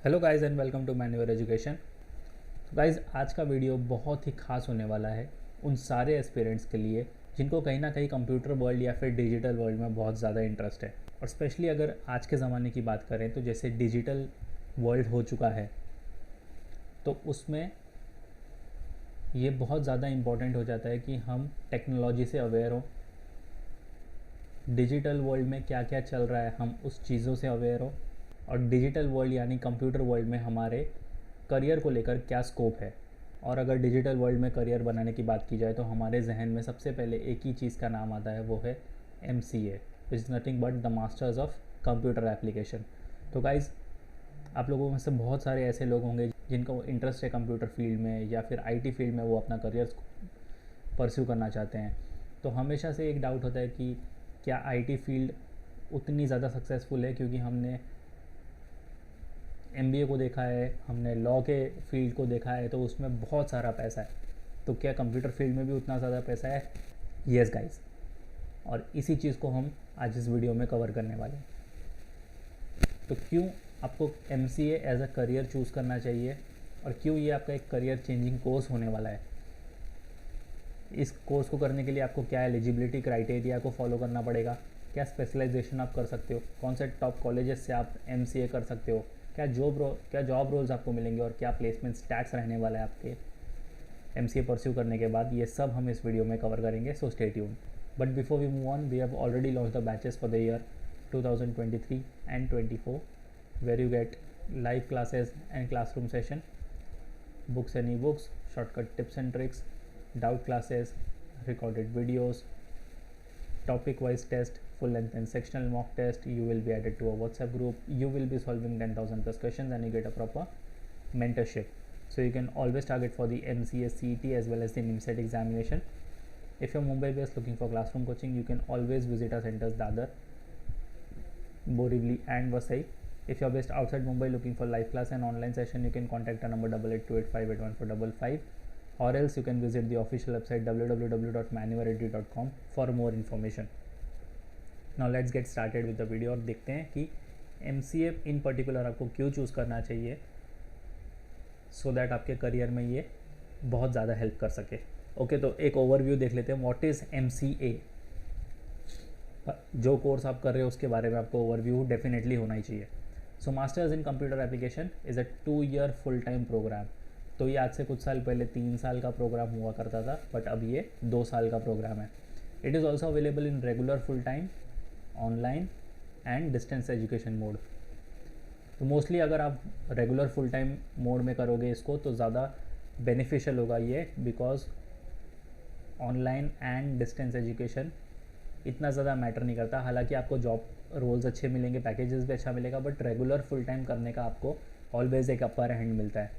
Hello guys and welcome to मैन्युअर education. तो guys आज का वीडियो बहुत ही खास होने वाला है उन सारे एस्पिरेंट्स के लिए जिनको कहीं ना कहीं कंप्यूटर वर्ल्ड या फिर डिजिटल वर्ल्ड में बहुत ज़्यादा इंटरेस्ट है। और स्पेशली अगर आज के ज़माने की बात करें तो जैसे डिजिटल वर्ल्ड हो चुका है तो उसमें ये बहुत ज़्यादा इम्पॉर्टेंट हो जाता है कि हम टेक्नोलॉजी से अवेयर हो, डिजिटल वर्ल्ड में क्या क्या चल रहा है हम उस चीज़ों से अवेयर हो, और डिजिटल वर्ल्ड यानी कंप्यूटर वर्ल्ड में हमारे करियर को लेकर क्या स्कोप है। और अगर डिजिटल वर्ल्ड में करियर बनाने की बात की जाए तो हमारे जहन में सबसे पहले एक ही चीज़ का नाम आता है, वो है MCA, which is nothing but the masters of computer application. तो गाइज़ आप लोगों में से बहुत सारे ऐसे लोग होंगे जिनको इंटरेस्ट है कंप्यूटर फील्ड में या फिर IT फील्ड में, वो अपना करियर परस्यू करना चाहते हैं। तो हमेशा से एक डाउट होता है कि क्या IT फील्ड उतनी ज़्यादा सक्सेसफुल है, क्योंकि हमने MBA को देखा है, हमने लॉ के फील्ड को देखा है, तो उसमें बहुत सारा पैसा है। तो क्या कंप्यूटर फील्ड में भी उतना ज़्यादा पैसा है? यस गाइस, और इसी चीज़ को हम आज इस वीडियो में कवर करने वाले हैं। तो क्यों आपको MCA as a career choose करना चाहिए और क्यों ये आपका एक करियर चेंजिंग कोर्स होने वाला है। इस कोर्स को करने के लिए आपको क्या एलिजिबिलिटी क्राइटेरिया को फॉलो करना पड़ेगा, क्या स्पेशलाइजेशन आप कर सकते हो, कौन से टॉप कॉलेजेस से आप MCA कर सकते हो, क्या जॉब रोल्स आपको मिलेंगे और क्या प्लेसमेंट स्टैट्स रहने वाला है आपके MCA परस्यू करने के बाद, ये सब हम इस वीडियो में कवर करेंगे। So stay tuned. But before we move on, we have already launch the batches for the year 2023 and 24 where you get live classes and classroom session, books and ebooks, shortcut tips and tricks, doubt classes, recorded videos, topic wise test, full length and sectional mock test. You will be added to a WhatsApp group. You will be solving 10,000 plus questions and you get a proper mentorship. So you can always target for the MCA CET as well as the NIMSET examination. If you're Mumbai based looking for classroom coaching, you can always visit our centers Dadar, Borivali and Vasai. If you're based outside Mumbai looking for live class and online session, you can contact our number 8828581455, or else you can visit the official website www.manuaredu.com for more information. Now let's get started with the video और देखते हैं कि MCA इन particular आपको क्यों choose करना चाहिए, so that आपके career में ये बहुत ज़्यादा हेल्प कर सके। ओके, तो एक ओवरव्यू देख लेते हैं व्हाट इज़ MCA। जो कोर्स आप कर रहे हो उसके बारे में आपको ओवरव्यू डेफिनेटली होना ही चाहिए। So masters in computer application is a 2 year full time program. तो ये आज से कुछ साल पहले 3 साल का प्रोग्राम हुआ करता था, बट अब ये 2 साल का प्रोग्राम है। It is also available in regular full time, online and distance education mode. तो मोस्टली अगर आप रेगुलर फुल टाइम मोड में करोगे इसको तो ज़्यादा बेनिफिशियल होगा ये, because online and distance education इतना ज़्यादा मैटर नहीं करता। हालांकि आपको जॉब रोल्स अच्छे मिलेंगे, पैकेजेस भी अच्छा मिलेगा, बट रेगुलर फुल टाइम करने का आपको ऑलवेज एक अपर हैंड मिलता है।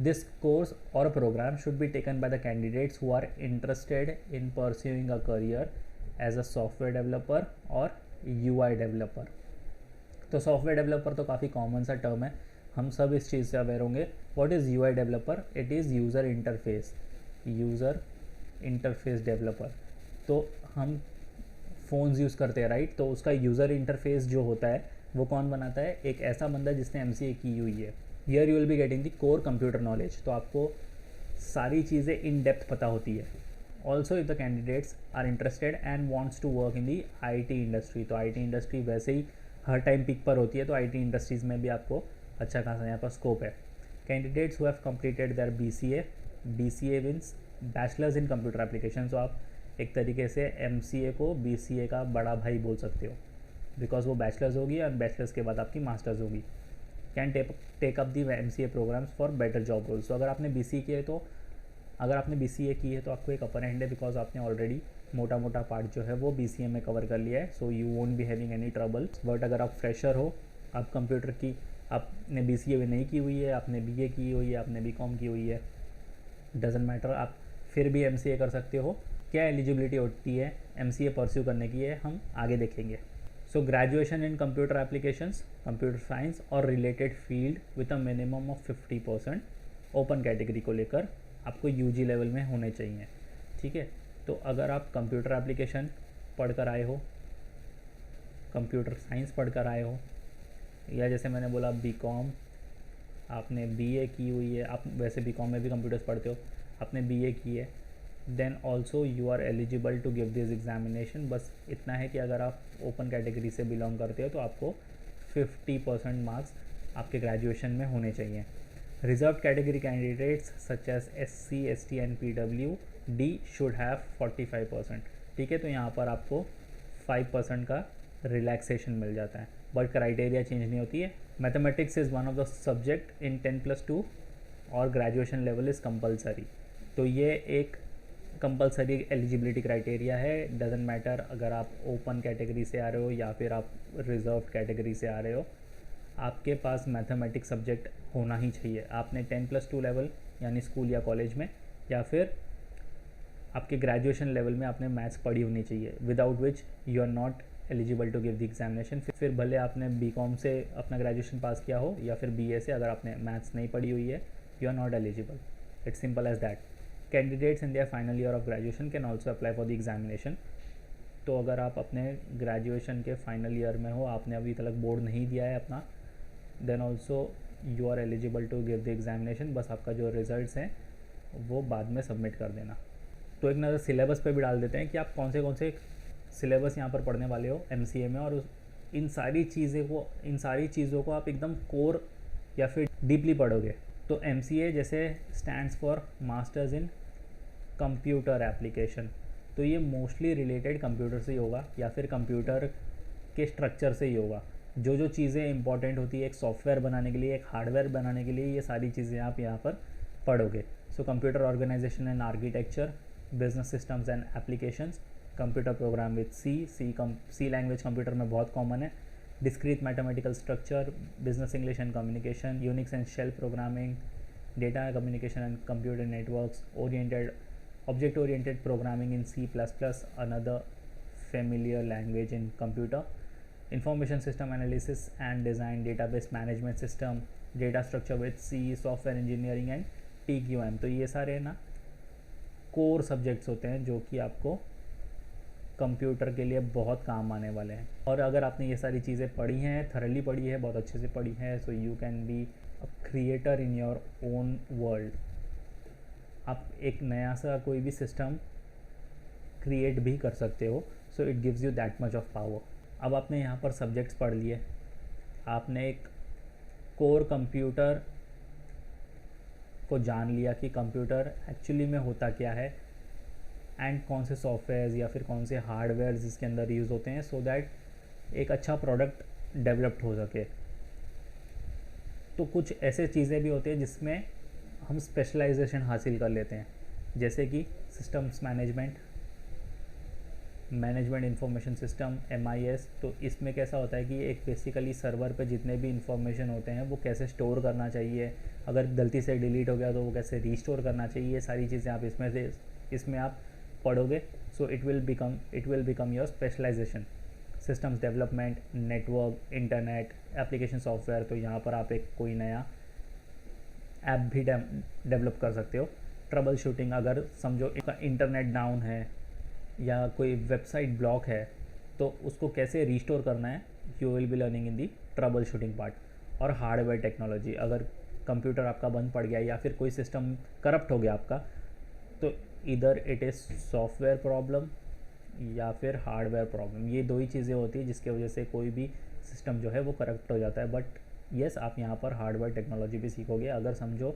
दिस कोर्स और program should be taken by the candidates who are interested in pursuing a career as a software developer और UI डेवलपर। तो सॉफ्टवेयर डेवलपर तो काफ़ी कॉमन सा टर्म है, हम सब इस चीज़ से अवेयर होंगे। What is UI developer? It is user interface developer. तो हम फ़ोन्स यूज़ करते हैं, राइट? तो उसका यूज़र इंटरफेस जो होता है वो कौन बनाता है? एक ऐसा बंदा जिसने MCA की हुई है। Here you will be getting the core computer knowledge. तो आपको सारी चीज़ें इन डेप्थ पता होती है। Also if the candidates are interested and wants to work in the IT industry, तो IT इंडस्ट्री वैसे ही हर टाइम पिक पर होती है, तो IT इंडस्ट्रीज़ में भी आपको अच्छा खासा यहाँ पर स्कोप है। Candidates who have completed there BCA means bachelors in computer application. तो आप एक तरीके से MCA को BCA का बड़ा भाई बोल सकते हो, बिकॉज वो बैचलर्स होगी और बैचलर्स के बाद आपकी मास्टर्स होगी। Can take up the MCA programs for better job roles. तो अगर आपने BCA की है तो आपको एक अपर हैंड है, बिकॉज आपने ऑलरेडी मोटा मोटा पार्ट जो है वो BCA में कवर कर लिया है। So you won't be having any trouble. But अगर आप फ्रेशर हो, आप कंप्यूटर की आपने BCA भी नहीं की हुई है, आपने BA की हुई है, आपने BCom की हुई है, डजेंट मैटर, आप फिर भी MCA कर सकते हो। क्या एलिजिबिलिटी होती है MCA परस्यू करने की है हम आगे देखेंगे। So graduation in computer applications, computer science और related field with a minimum of 50% open category को लेकर आपको UG लेवल में होने चाहिए, ठीक है। तो अगर आप कंप्यूटर एप्लीकेशन पढ़कर आए हो, कंप्यूटर साइंस पढ़कर आए हो, या जैसे मैंने बोला BCom आपने बीए की हुई है, आप वैसे बीकॉम में भी कंप्यूटर्स पढ़ते हो, आपने बीए की है, then also you are eligible to give this examination. बस इतना है कि अगर आप ओपन कैटेगरी से बिलोंग करते हो तो आपको 50% मार्क्स आपके ग्रेजुएशन में होने चाहिए। Reserve category candidates such as SC ST and PWD should have 45%। ठीक है, तो यहाँ पर आपको 5% का रिलैक्सेशन मिल जाता है, बट क्राइटेरिया चेंज नहीं होती है। Mathematics is one of the subject in 10+2 और ग्रेजुएशन लेवल इज़ कंपलसरी। तो ये एक कंपलसरी एलिजिबिलिटी क्राइटेरिया है। डजेंट मैटर अगर आप ओपन कैटेगरी से आ रहे हो या फिर आप रिजर्व कैटेगरी से आ रहे हो, आपके पास मैथमेटिक्स सब्जेक्ट होना ही चाहिए। आपने 10+2 लेवल यानी स्कूल या कॉलेज में या फिर आपके ग्रेजुएशन लेवल में आपने मैथ्स पढ़ी होनी चाहिए, without which you are not eligible to give the examination. फिर भले आपने बीकॉम से अपना ग्रेजुएशन पास किया हो या फिर बीए से, अगर आपने मैथ्स नहीं पढ़ी हुई है, you are not eligible. It's simple as that. Candidates in their final year of graduation can also apply for the examination. तो अगर आप अपने ग्रेजुएशन के फाइनल ईयर में हो, आपने अभी तक बोर्ड नहीं दिया है अपना, then also you are eligible to give the examination. बस आपका जो रिजल्ट्स हैं वो बाद में सबमिट कर देना। तो एक नज़र सिलेबस पे भी डाल देते हैं कि आप कौन से सिलेबस यहाँ पर पढ़ने वाले हो MCA में, और इन सारी चीज़ों को आप एकदम कोर या फिर डीपली पढ़ोगे। तो MCA जैसे stands for masters in computer application, तो ये मोस्टली रिलेटेड कंप्यूटर से ही होगा या फिर कंप्यूटर के स्ट्रक्चर से ही होगा। जो जो चीज़ें इंपॉर्टेंट होती है एक सॉफ्टवेयर बनाने के लिए, एक हार्डवेयर बनाने के लिए, ये सारी चीज़ें आप यहाँ पर पढ़ोगे। So computer organisation and architecture, business systems and applications, computer program with C language computer में बहुत कॉमन है, discrete mathematical structure, business English and communication, unix and shell programming, data communication and computer networks oriented, object oriented programming in C++, another familiar language in computer, information system analysis and design, database management system, data structure with C, software engineering and TQM। तो ये सारे ना core subjects होते हैं जो कि आपको computer के लिए बहुत काम आने वाले हैं। और अगर आपने ये सारी चीज़ें पढ़ी हैं, थरली पढ़ी है, बहुत अच्छे से पढ़ी है, so you can be a creator in your own world. आप एक नया सा कोई भी सिस्टम क्रिएट भी कर सकते हो। So it gives you that much of power. अब आपने यहाँ पर सब्जेक्ट्स पढ़ लिए, आपने एक कोर कंप्यूटर को जान लिया कि कंप्यूटर एक्चुअली में होता क्या है एंड कौन से सॉफ्टवेयर्स या फिर कौन से हार्डवेयर इसके अंदर यूज़ होते हैं, सो दैट एक अच्छा प्रोडक्ट डेवलप्ड हो सके। तो कुछ ऐसे चीज़ें भी होती हैं जिसमें हम स्पेशलाइजेशन हासिल कर लेते हैं, जैसे कि systems management information system MIS। तो इसमें कैसा होता है कि एक बेसिकली सर्वर पे जितने भी इंफॉर्मेशन होते हैं वो कैसे स्टोर करना चाहिए, अगर गलती से डिलीट हो गया तो वो कैसे रीस्टोर करना चाहिए, ये सारी चीज़ें आप इसमें आप पढ़ोगे। So it will become your specialisation. Systems development, network, internet, application software, तो यहाँ पर आप एक कोई नया ऐप भी डेवलप कर सकते हो। ट्रबल शूटिंग, अगर समझो इंटरनेट डाउन है या कोई वेबसाइट ब्लॉक है तो उसको कैसे रीस्टोर करना है, you will be learning in the trouble shooting part. और हार्डवेयर टेक्नोलॉजी, अगर कंप्यूटर आपका बंद पड़ गया या फिर कोई सिस्टम करप्ट हो गया आपका, तो इधर इट इज़ सॉफ्टवेयर प्रॉब्लम या फिर हार्डवेयर प्रॉब्लम। ये दो ही चीज़ें होती है जिसकी वजह से कोई भी सिस्टम जो है वो करप्ट हो जाता है। बट यस, आप यहाँ पर हार्डवेयर टेक्नोलॉजी भी सीखोगे। अगर समझो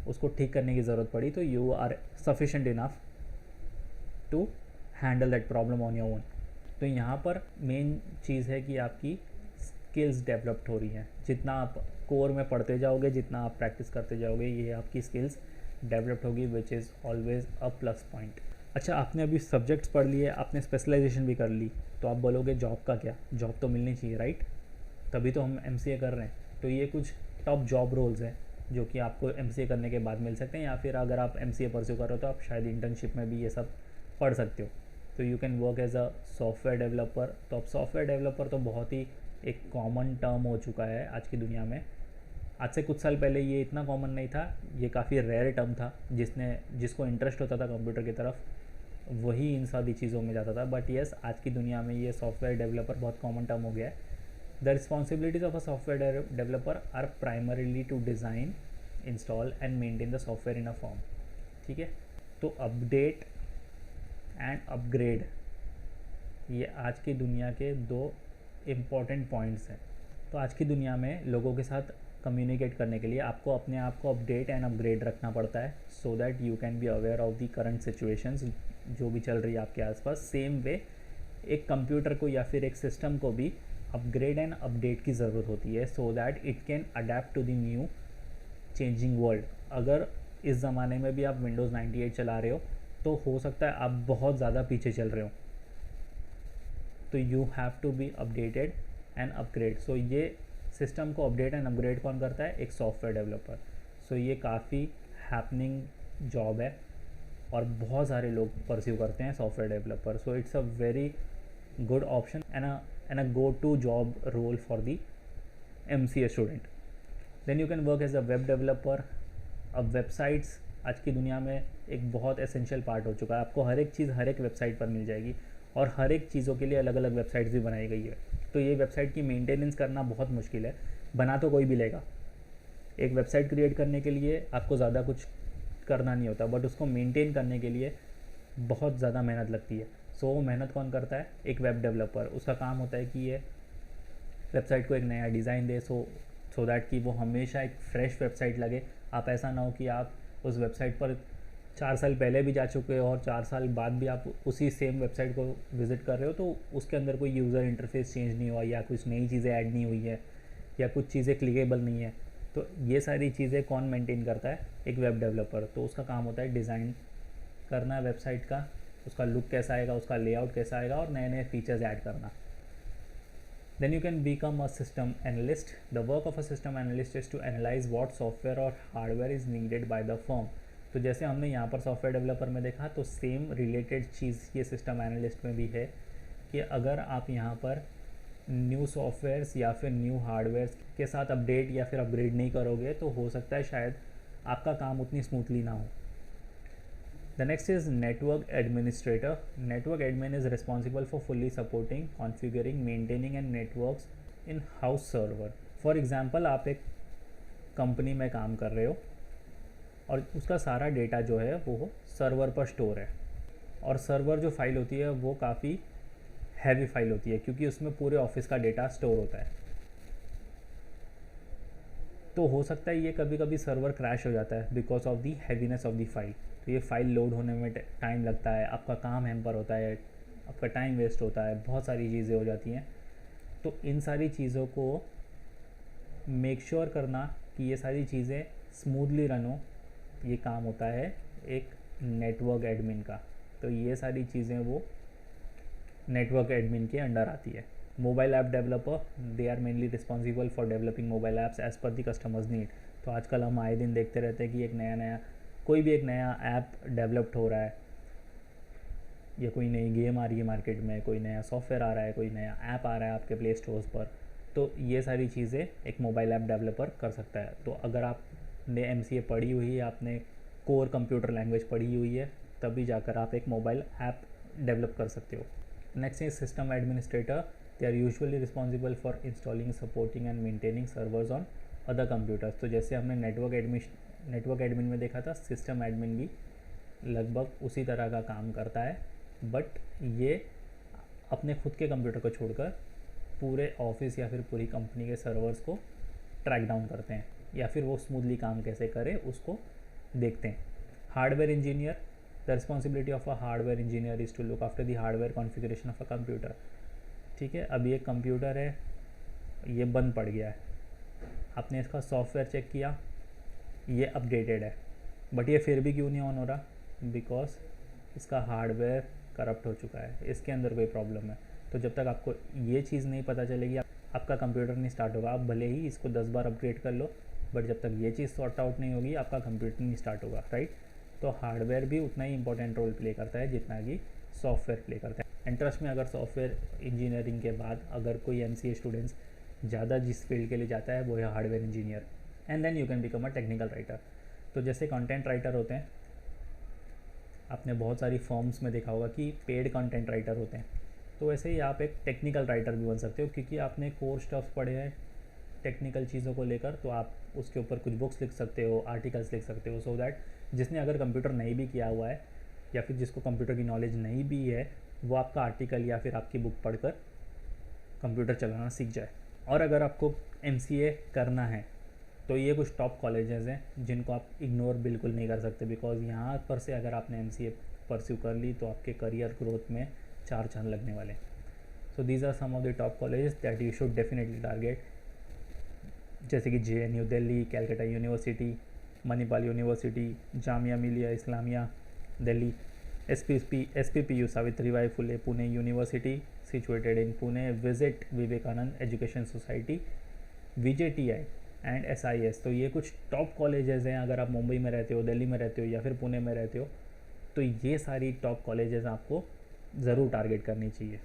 उसको ठीक करने की ज़रूरत पड़ी तो you are sufficient enough to handle that problem on your own. तो यहाँ पर मेन चीज़ है कि आपकी स्किल्स डेवलप्ड हो रही हैं। जितना आप कोर में पढ़ते जाओगे, जितना आप प्रैक्टिस करते जाओगे, ये आपकी स्किल्स डेवलप्ड होगी, which is always a plus point. अच्छा, आपने अभी सब्जेक्ट्स पढ़ लिए, आपने स्पेशलाइजेशन भी कर ली, तो आप बोलोगे जॉब का क्या? जॉब तो मिलनी चाहिए, राइट? तभी तो हम MCA कर रहे हैं। तो ये कुछ टॉप जॉब रोल्स हैं जो कि आपको MCA करने के बाद मिल सकते हैं, या फिर अगर आप MCA परस्यू कर रहे हो तो आप शायद इंटर्नशिप में भी ये सब पढ़ सकते हो। तो you can work as a software developer. तो अब सॉफ्टवेयर डेवलपर तो बहुत ही एक कॉमन टर्म हो चुका है आज की दुनिया में। आज से कुछ साल पहले ये इतना कॉमन नहीं था, ये काफ़ी रेयर टर्म था। जिसको इंटरेस्ट होता था कंप्यूटर की तरफ वही इन सारी चीज़ों में जाता था। बट येस, आज की दुनिया में ये सॉफ्टवेयर डेवलपर बहुत कॉमन टर्म हो गया है। The responsibilities of a software developer are primarily to design, install and maintain the software in a form. ठीक है, तो अपडेट एंड अपग्रेड ये आज की दुनिया के दो इम्पॉर्टेंट पॉइंट्स हैं। तो आज की दुनिया में लोगों के साथ कम्युनिकेट करने के लिए आपको अपने आप को अपडेट एंड अपग्रेड रखना पड़ता है, so that you can be aware of the current situations जो भी चल रही है आपके आसपास। सेम वे एक कंप्यूटर को या फिर एक सिस्टम को भी अपग्रेड एंड अपडेट की ज़रूरत होती है, so that it can adapt to the new changing world. अगर इस ज़माने में भी आप विंडोज़ 98 चला रहे हो तो हो सकता है आप बहुत ज़्यादा पीछे चल रहे हो, तो you have to be updated and upgrade. So ये सिस्टम को अपडेट एंड अपग्रेड कौन करता है? एक सॉफ्टवेयर डेवलपर। सो ये काफ़ी हैपनिंग जॉब है और बहुत सारे लोग परस्यू करते हैं software developer. So it's a very good option and a go to job role for the MCA student. Then you can work as a web developer. अब वेबसाइट्स आज की दुनिया में एक बहुत एसेंशियल पार्ट हो चुका है। आपको हर एक चीज़ हर एक वेबसाइट पर मिल जाएगी और हर एक चीज़ों के लिए अलग अलग वेबसाइट्स भी बनाई गई है। तो ये वेबसाइट की मेंटेनेंस करना बहुत मुश्किल है। बना तो कोई भी लेगा। एक वेबसाइट क्रिएट करने के लिए आपको ज़्यादा कुछ करना नहीं होता, बट उसको मेंटेन करने के लिए बहुत ज़्यादा मेहनत लगती है। सो वो मेहनत कौन करता है? एक वेब डेवलपर। उसका काम होता है कि ये वेबसाइट को एक नया डिज़ाइन दे, सो दैट कि वो हमेशा एक फ्रेश वेबसाइट लगे। आप ऐसा ना हो कि आप उस वेबसाइट पर 4 साल पहले भी जा चुके हो और 4 साल बाद भी आप उसी सेम वेबसाइट को विज़िट कर रहे हो, तो उसके अंदर कोई यूज़र इंटरफेस चेंज नहीं हुआ या कुछ नई चीज़ें ऐड नहीं हुई है या कुछ चीज़ें क्लिकेबल नहीं है। तो ये सारी चीज़ें कौन मेंटेन करता है? एक वेब डेवलपर। तो उसका काम होता है डिज़ाइन करना वेबसाइट का, उसका लुक कैसा आएगा, उसका लेआउट कैसा आएगा और नए नए फीचर्स ऐड करना। Then you can become a system analyst. The work of a system analyst is to analyze what software or hardware is needed by the firm. तो जैसे हमने यहाँ पर सॉफ्टवेयर डेवलपर में देखा, तो सेम रिलेटेड चीज़ ये सिस्टम एनालिस्ट में भी है कि अगर आप यहाँ पर न्यू सॉफ्टवेयर्स या फिर न्यू हार्डवेयर के साथ अपडेट या फिर अपग्रेड नहीं करोगे तो हो सकता है शायद आपका काम उतनी स्मूथली ना हो। The next is network administrator. Network admin is responsible for fully supporting, configuring, maintaining and networks in house server. For example, आप एक कंपनी में काम कर रहे हो और उसका सारा डेटा जो है वो सर्वर पर स्टोर है, और सर्वर जो फाइल होती है वो काफ़ी हैवी फाइल होती है क्योंकि उसमें पूरे ऑफिस का डेटा स्टोर होता है। तो हो सकता है ये कभी कभी सर्वर क्रैश हो जाता है because of the heaviness of the file. तो ये फाइल लोड होने में टाइम लगता है, आपका काम हैम्पर होता है, आपका टाइम वेस्ट होता है, बहुत सारी चीज़ें हो जाती हैं। तो इन सारी चीज़ों को मेक श्योर करना कि ये सारी चीज़ें स्मूथली रन हो, ये काम होता है एक नेटवर्क एडमिन का। तो ये सारी चीज़ें वो नेटवर्क एडमिन के अंडर आती है। Mobile app developer, they are mainly responsible for developing mobile apps as per the customers need. तो आजकल हम आए दिन देखते रहते हैं कि कोई भी एक नया ऐप डेवलप्ड हो रहा है या कोई नई गेम आ रही है मार्केट में, कोई नया सॉफ्टवेयर आ रहा है, कोई नया ऐप आ रहा है आपके प्ले स्टोर्स पर। तो ये सारी चीज़ें एक मोबाइल ऐप डेवलपर कर सकता है। तो अगर आपने MCA पढ़ी हुई है, आपने कोर कंप्यूटर लैंग्वेज पढ़ी हुई है, तभी जाकर आप एक मोबाइल ऐप डेवलप कर सकते हो। Next is system administrator. They are usually responsible for installing, supporting and maintaining servers on other computers. तो जैसे हमने नेटवर्क एडमिन में देखा था, सिस्टम एडमिन भी लगभग उसी तरह का काम करता है, बट ये अपने खुद के कंप्यूटर को छोड़कर पूरे ऑफिस या फिर पूरी कंपनी के सर्वर्स को ट्रैक डाउन करते हैं या फिर वो स्मूथली काम कैसे करे उसको देखते हैं। Hardware engineer, the responsibility of a hardware engineer is to look after the hardware configuration of a computer. ठीक है, अभी एक कंप्यूटर है, ये बंद पड़ गया है, आपने इसका सॉफ्टवेयर चेक किया, ये अपडेटेड है, बट ये फिर भी क्यों नहीं ऑन हो रहा? बिकॉज इसका हार्डवेयर करप्ट हो चुका है, इसके अंदर कोई प्रॉब्लम है। तो जब तक आपको ये चीज़ नहीं पता चलेगी आपका कंप्यूटर नहीं स्टार्ट होगा। आप भले ही इसको 10 बार अपग्रेड कर लो, बट जब तक ये चीज़ सॉर्ट आउट नहीं होगी आपका कंप्यूटर नहीं स्टार्ट होगा, राइट? तो हार्डवेयर भी उतना ही इंपॉर्टेंट रोल प्ले करता है जितना कि सॉफ्टवेयर प्ले करता है। एंड ट्रस्ट में, अगर सॉफ्टवेयर इंजीनियरिंग के बाद अगर कोई MCA स्टूडेंट्स ज़्यादा जिस फील्ड के लिए जाता है वो है hardware engineer. And then you can become a technical writer. तो जैसे कंटेंट राइटर होते हैं, आपने बहुत सारी फॉर्म्स में देखा होगा कि पेड कंटेंट राइटर होते हैं, तो वैसे ही आप एक टेक्निकल राइटर भी बन सकते हो, क्योंकि आपने कोर स्टफ्स पढ़े हैं टेक्निकल चीज़ों को लेकर, तो आप उसके ऊपर कुछ बुक्स लिख सकते हो, आर्टिकल्स लिख सकते हो, सो दैट जिसने अगर कंप्यूटर नहीं भी किया हुआ है या फिर जिसको कंप्यूटर की नॉलेज नहीं भी है, वो आपका आर्टिकल या फिर आपकी बुक पढ़कर कंप्यूटर चलाना सीख जाए। और अगर आपको MCA करना है तो ये कुछ टॉप कॉलेजेस हैं जिनको आप इग्नोर बिल्कुल नहीं कर सकते, बिकॉज यहाँ पर से अगर आपने MCA परस्यू कर ली तो आपके करियर ग्रोथ में 4 चांद लगने वाले। So these are some of the top colleges that you should definitely target, जैसे कि JNU Delhi, Calcutta university, Manipal university, Jamia Millia Islamia Delhi, SPPU Savitribai Phule Pune university situated in Pune, visit Vivekanand education society, VJTI and SIS। तो ये कुछ टॉप कॉलेजेस हैं। अगर आप मुंबई में रहते हो, दिल्ली में रहते हो या फिर पुणे में रहते हो, तो ये सारी टॉप कॉलेजेस आपको ज़रूर टारगेट करनी चाहिए।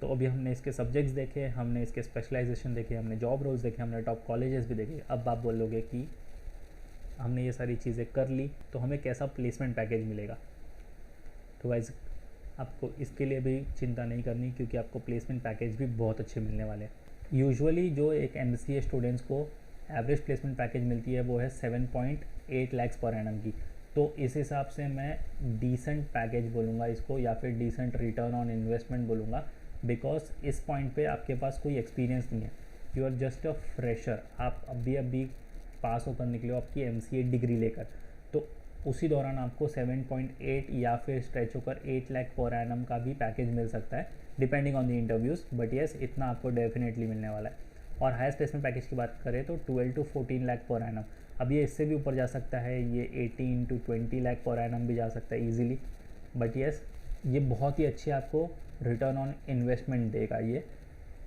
तो अभी हमने इसके सब्जेक्ट्स देखे, हमने इसके स्पेशलाइजेशन देखे, हमने जॉब रोल्स देखे, हमने टॉप कॉलेजेस भी देखे। अब आप बोलोगे कि हमने ये सारी चीज़ें कर ली तो हमें कैसा प्लेसमेंट पैकेज मिलेगा। तो गाइस आपको इसके लिए भी चिंता नहीं करनी, क्योंकि आपको प्लेसमेंट पैकेज भी बहुत अच्छे मिलने वाले हैं। यूजुअली जो एक MCA स्टूडेंट्स को एवरेज प्लेसमेंट पैकेज मिलती है वो है 7.8 लाख पर एनम की। तो इस हिसाब से मैं डिसेंट पैकेज बोलूँगा इसको, या फिर डिसेंट रिटर्न ऑन इन्वेस्टमेंट बोलूँगा, बिकॉज इस पॉइंट पे आपके पास कोई एक्सपीरियंस नहीं है, you are just a fresher. आप अभी पास होकर निकले हो आपकी MCA डिग्री लेकर, तो उसी दौरान आपको 7.8 या फिर स्ट्रेच होकर 8 लाख पर एनम का भी पैकेज मिल सकता है, depending on the interviews, but yes इतना आपको डेफिनेटली मिलने वाला है। और हाईएस्ट प्लेसमेंट पैकेज की बात करें तो 12 to 14 लाख पर एनम। अब ये इससे भी ऊपर जा सकता है, ये 18 to 20 लाख पर एनम भी जा सकता है ईजिली, बट येस ये बहुत ही अच्छी आपको रिटर्न ऑन इन्वेस्टमेंट देगा ये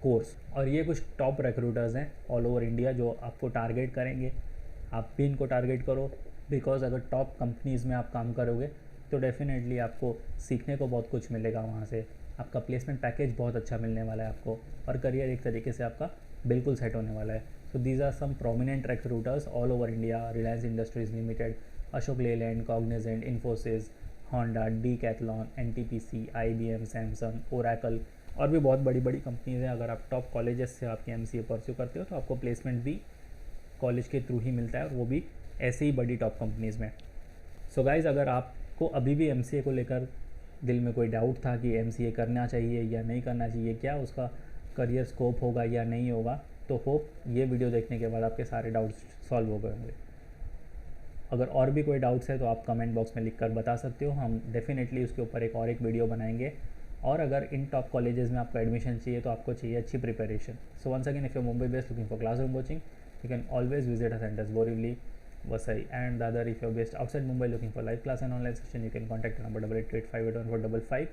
कोर्स। और ये कुछ टॉप रिक्रूटर्स हैं ऑल ओवर इंडिया जो आपको टारगेट करेंगे। आप भी इनको टारगेट करो, बिकॉज अगर टॉप कंपनीज़ में आप काम करोगे तो डेफिनेटली आपको सीखने को बहुत कुछ मिलेगा वहाँ से, आपका प्लेसमेंट पैकेज बहुत अच्छा मिलने वाला है आपको, और करियर एक तरीके से आपका बिल्कुल सेट होने वाला है। So these are some prominent recruiters all over India: Reliance Industries Limited, Ashok Leyland, Cognizant, Infosys, Honda, Decathlon, NTPC, IBM, Samsung, Oracle और भी बहुत बड़ी बड़ी कंपनीज़ हैं। अगर आप टॉप कॉलेजेस से आपकी MCA परस्यू करते हो तो आपको प्लेसमेंट भी कॉलेज के थ्रू ही मिलता है, और वो भी ऐसे ही बड़ी टॉप कंपनीज़ में। सो गाइज़, अगर आपको अभी भी MCA को लेकर दिल में कोई डाउट था कि MCA करना चाहिए या नहीं करना चाहिए, क्या उसका करियर स्कोप होगा या नहीं होगा, तो होप ये वीडियो देखने के बाद आपके सारे डाउट्स सॉल्व हो गए होंगे। अगर और भी कोई डाउट्स है तो आप कमेंट बॉक्स में लिखकर बता सकते हो, हम डेफिनेटली उसके ऊपर एक वीडियो बनाएंगे। और अगर इन टॉप कॉलेजेस में आपको एडमिशन चाहिए तो आपको चाहिए अच्छी preparation. So once again, if you Mumbai based looking for classroom coaching, you can always visit our centers Borivali, Vasai and Dadar. If you're based outside Mumbai looking for live class and online session, you can contact number 8885814555.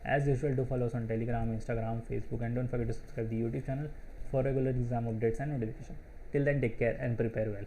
As usual, do follow us on Telegram, Instagram, Facebook, and don't forget to subscribe the YouTube channel for regular exam updates and notification. Till then, take care and prepare well.